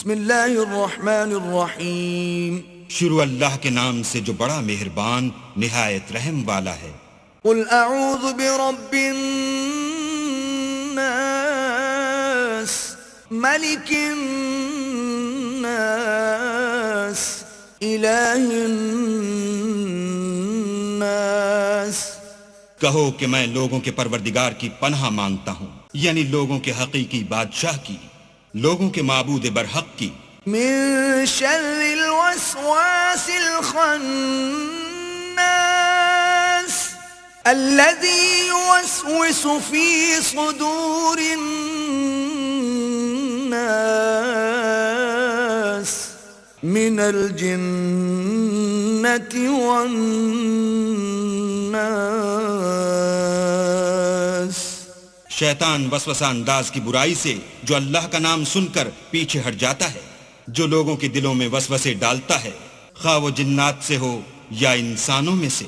بسم اللہ الرحمن الرحیم. شروع اللہ کے نام سے جو بڑا مہربان نہایت رحم والا ہے. قل اعوذ برب الناس ملک الناس الہ الناس. کہو کہ میں لوگوں کے پروردگار کی پناہ مانگتا ہوں، یعنی لوگوں کے حقیقی بادشاہ کی، لوگوں کے معبود برحق کی. من شر الوسواس الخناس الذي يوسوس في صدور الناس من الجنة والناس. شیطان وسوسہ انداز کی برائی سے جو اللہ کا نام سن کر پیچھے ہٹ جاتا ہے، جو لوگوں کے دلوں میں وسوسے ڈالتا ہے، خواہ وہ جنات سے ہو یا انسانوں میں سے.